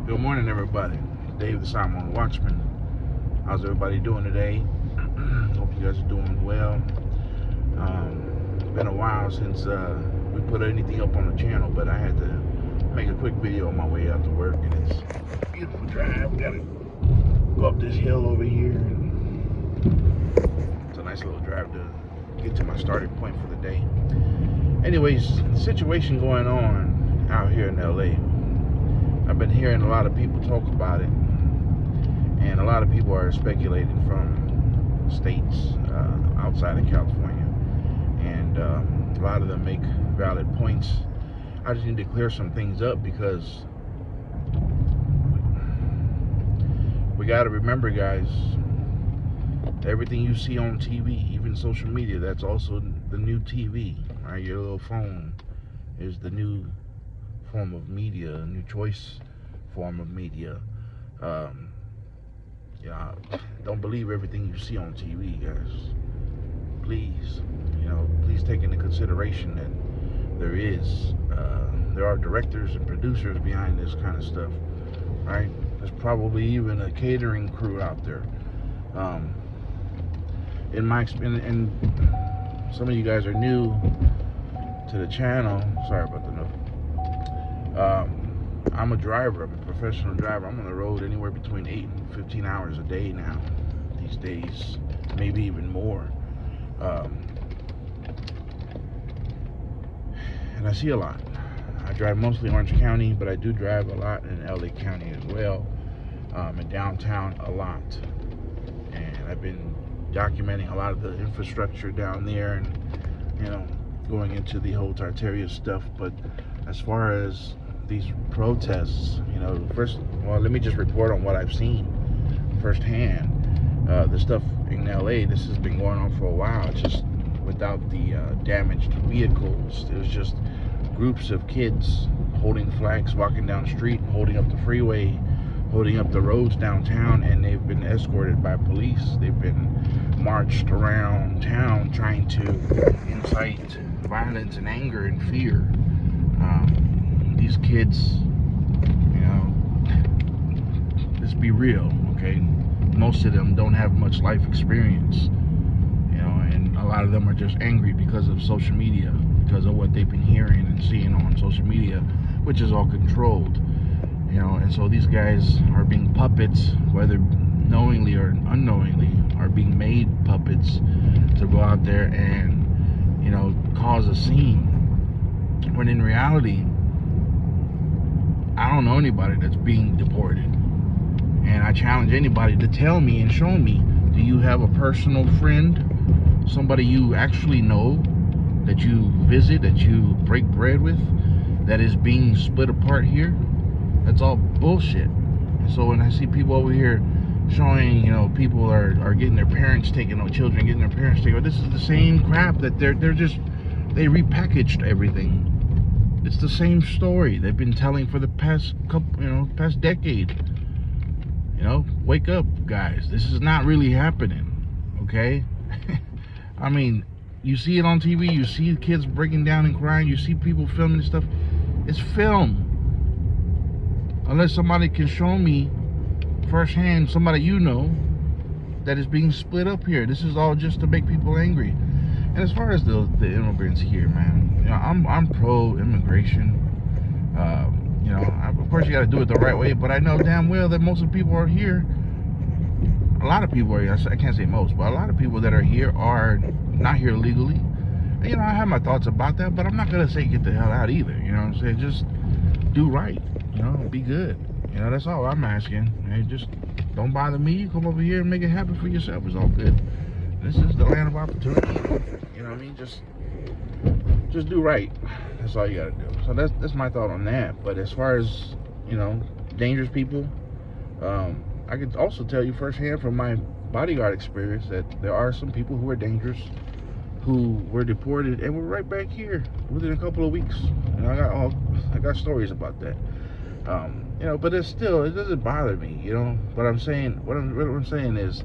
Good morning, everybody. Dave the Simon Watchman. How's everybody doing today? Hope you guys are doing well. It's been a while since we put anything up on the channel, but I had to make a quick video on my way out to work, and it's a beautiful drive. We gotta go up this hill over here, and it's a nice little drive to get to my starting point for the day. Anyways, the situation going on out here in LA. I've been hearing a lot of people talk about it, and a lot of people are speculating from states outside of California, and a lot of them make valid points. I just need to clear some things up because we got to remember, guys, everything you see on TV, even social media, that's also the new TV, right? Your little phone is the new form of media, a new choice form of media. Yeah, don't believe everything you see on TV, guys. Please, please take into consideration that there are directors and producers behind this kind of stuff, right? There's probably even a catering crew out there. In my experience, and some of you guys are new to the channel. Sorry about the noise. I'm a driver. I'm a professional driver. I'm on the road anywhere between 8 and 15 hours a day now. These days, maybe even more. And I see a lot. I drive mostly Orange County, but I do drive a lot in LA County as well. In downtown a lot. And I've been documenting a lot of the infrastructure down there, and going into the whole Tartaria stuff. But as far as these protests, let me just report on what I've seen firsthand. The stuff in LA, this has been going on for a while, just without the damaged vehicles. There's just groups of kids holding flags, walking down the street, holding up the freeway, holding up the roads downtown, and they've been escorted by police. They've been marched around town trying to incite violence and anger and fear. These kids, let's be real, okay? Most of them don't have much life experience, and a lot of them are just angry because of social media, because of what they've been hearing and seeing on social media, which is all controlled, and so these guys are being puppets, whether knowingly or unknowingly, are being made puppets to go out there and, cause a scene, when in reality, I don't know anybody that's being deported. And I challenge anybody to tell me and show me, do you have a personal friend, somebody you actually know, that you visit, that you break bread with, that is being split apart here? That's all bullshit. And so when I see people over here showing, people are getting their parents taken, or children getting their parents taken, this is the same crap that they repackaged everything. It's the same story they've been telling for the past past decade. Wake up, guys. This is not really happening, okay? I mean, you see it on TV, you see kids breaking down and crying, you see people filming this stuff. It's film. Unless somebody can show me firsthand, somebody that is being split up here. This is all just to make people angry. And as far as the immigrants here, man, I'm pro-immigration. Of course you got to do it the right way, but I know damn well that most of the people are here. A lot of people are here. I can't say most, but a lot of people that are here are not here legally. And, I have my thoughts about that, but I'm not gonna say get the hell out either. You know what I'm saying? Just do right. Be good. That's all I'm asking. Hey, just don't bother me. Come over here and make it happen for yourself. It's all good. This is the land of opportunity. You know what I mean? Just do right. That's all you gotta do. So that's my thought on that. But as far as dangerous people, I could also tell you firsthand from my bodyguard experience that there are some people who are dangerous, who were deported and were right back here within a couple of weeks. I got stories about that. But it doesn't bother me. What I'm saying is,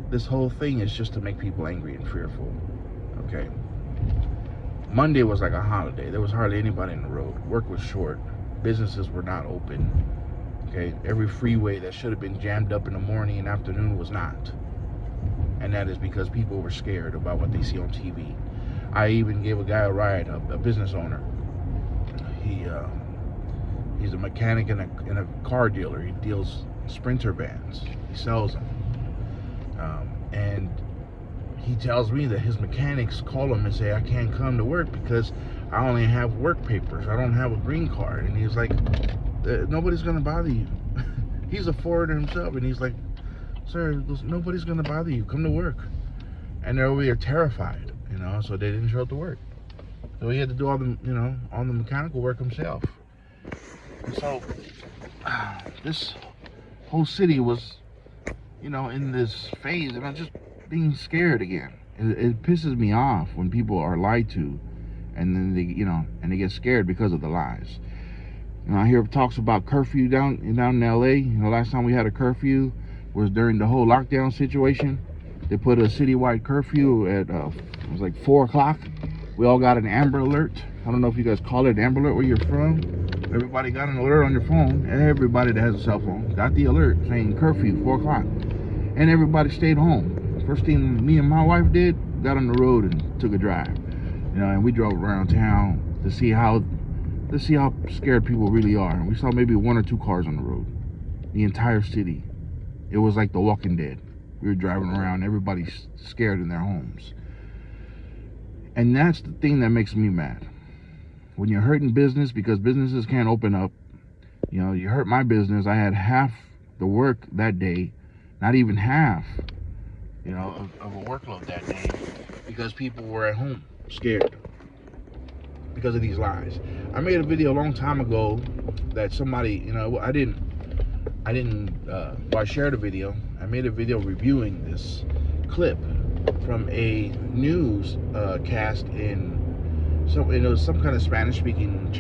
this whole thing is just to make people angry and fearful. Okay. Monday was like a holiday. There was hardly anybody on the road. Work was short. Businesses were not open. Okay, every freeway that should have been jammed up in the morning and afternoon was not. And that is because people were scared about what they see on TV. I even gave a guy a ride, a business owner. He's a mechanic and a car dealer. He deals Sprinter vans. He sells them. And he tells me that his mechanics call him and say, I can't come to work because I only have work papers. I don't have a green card. And he's like, nobody's going to bother you. He's a forwarder himself. And he's like, sir, nobody's going to bother you. Come to work. And they're over there terrified, so they didn't show up to work. So he had to do all the mechanical work himself. And so this whole city was, in this phase, and I'm just being scared again. It pisses me off when people are lied to, and then they get scared because of the lies. I hear talks about curfew down in LA. Last time we had a curfew was during the whole lockdown situation. They put a citywide curfew at it was like 4 o'clock. We all got an Amber Alert. I don't know if you guys call it Amber Alert where you're from. Everybody got an alert on your phone. Everybody that has a cell phone got the alert saying curfew, 4 o'clock. And everybody stayed home. First thing me and my wife did, got on the road and took a drive. And we drove around town to see how scared people really are. And we saw maybe 1 or 2 cars on the road. The entire city. It was like The Walking Dead. We were driving around, everybody's scared in their homes. And that's the thing that makes me mad. When you're hurting business because businesses can't open up, you hurt my business. I had half the work that day, not even half, of a workload that day because people were at home scared because of these lies. I made a video a long time ago that somebody, I shared a video. I made a video reviewing this clip from a news cast in it was some kind of Spanish speaking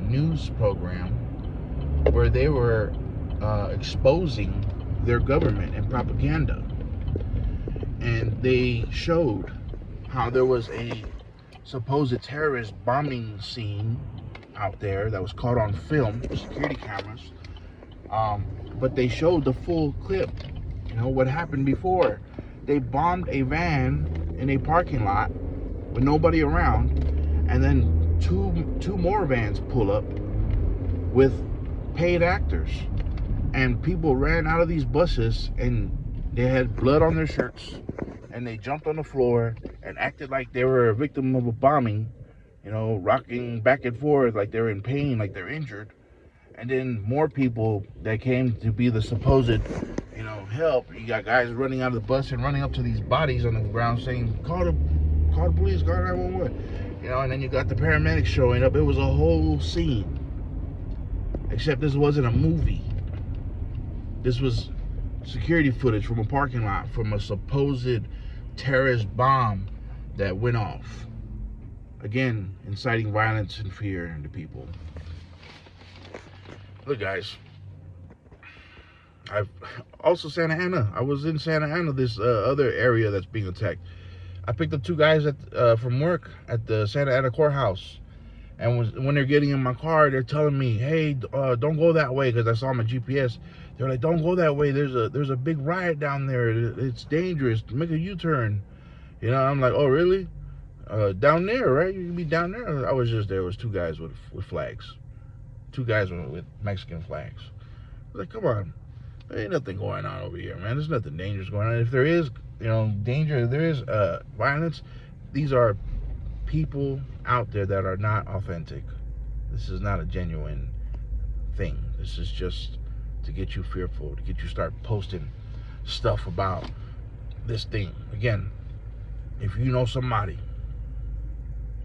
news program where they were exposing their government and propaganda, and they showed how there was a supposed terrorist bombing scene out there that was caught on film, security cameras. But they showed the full clip, what happened before. They bombed a van in a parking lot with nobody around, and then two more vans pull up with paid actors, and people ran out of these buses and they had blood on their shirts, and they jumped on the floor and acted like they were a victim of a bombing, rocking back and forth like they're in pain, like they're injured. And then more people that came to be the supposed, help. You got guys running out of the bus and running up to these bodies on the ground saying, call the police, call 911. And then you got the paramedics showing up. It was a whole scene. Except this wasn't a movie. This was security footage from a parking lot from a supposed terrorist bomb that went off. Again, inciting violence and fear into people. Look, guys, I've also Santa Ana. I was in Santa Ana, this other area that's being attacked. I picked up 2 guys from work at the Santa Ana courthouse, and when they're getting in my car, they're telling me, "Hey, don't go that way," because I saw my GPS. They're like, "Don't go that way. There's a big riot down there. It's dangerous. Make a U-turn." I'm like, "Oh, really? Down there, right? You can be down there." I was just there. It was 2 guys with flags. 2 guys with Mexican flags. I was like, come on. There ain't nothing going on over here, man. There's nothing dangerous going on. If there is, danger, if there is violence, these are people out there that are not authentic. This is not a genuine thing. This is just to get you fearful, to get you start posting stuff about this thing. Again, if you know somebody,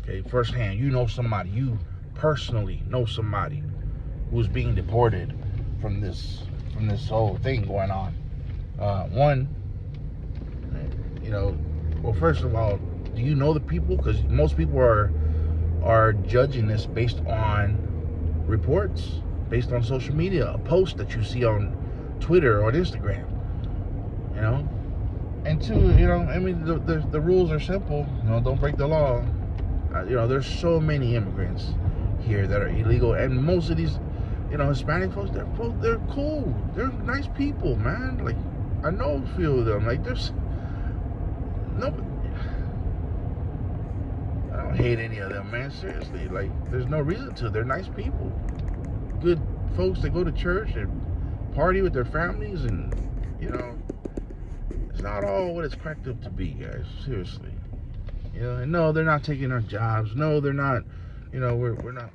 okay, firsthand, you personally know somebody who's being deported from this whole thing going on. Well, first of all, do you know the people? Because most people are judging this based on reports, based on social media, a post that you see on Twitter or on Instagram. And 2, the rules are simple. Don't break the law. There's so many immigrants here that are illegal, and most of these, Hispanic folks, they're cool. They're nice people, man. Like, I know a few of them. Like, there's no, I don't hate any of them, man. Seriously, like, there's no reason to. They're nice people, good folks that go to church and party with their families, and it's not all what it's cracked up to be, guys. Seriously, and no, they're not taking our jobs. No, they're not. We're not.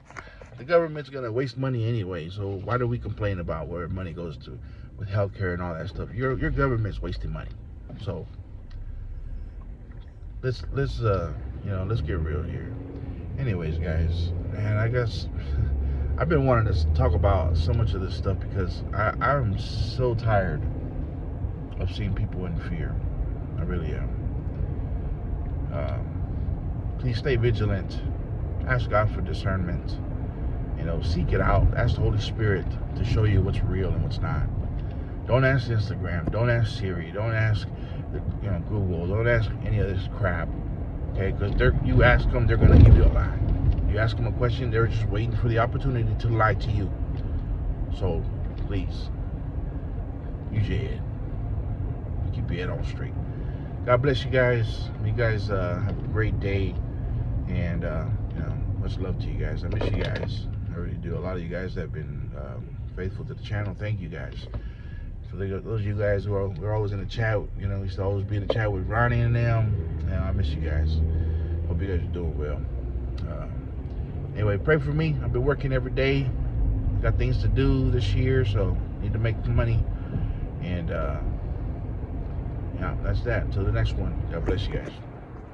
The government's gonna waste money anyway, so why do we complain about where money goes to with healthcare and all that stuff? Your government's wasting money. So let's get real here. Anyways, guys, man, I guess I've been wanting to talk about so much of this stuff because I'm so tired of seeing people in fear. I really am. Please stay vigilant. Ask God for discernment. Seek it out. Ask the Holy Spirit to show you what's real and what's not. Don't ask Instagram. Don't ask Siri. Don't ask Google. Don't ask any of this crap. Okay, because you ask them, they're gonna give you a lie. You ask them a question, they're just waiting for the opportunity to lie to you. So please, use your head. Keep your head on straight. God bless you guys. You guys have a great day, and much love to you guys. I miss you guys. I really do. A lot of you guys that have been faithful to the channel. Thank you guys. For those of you guys who are always in the chat, used to always be in the chat with Ronnie and them. I miss you guys. Hope you guys are doing well. Anyway, pray for me. I've been working every day. Got things to do this year, so need to make the money. And yeah, that's that. Until the next one. God bless you guys.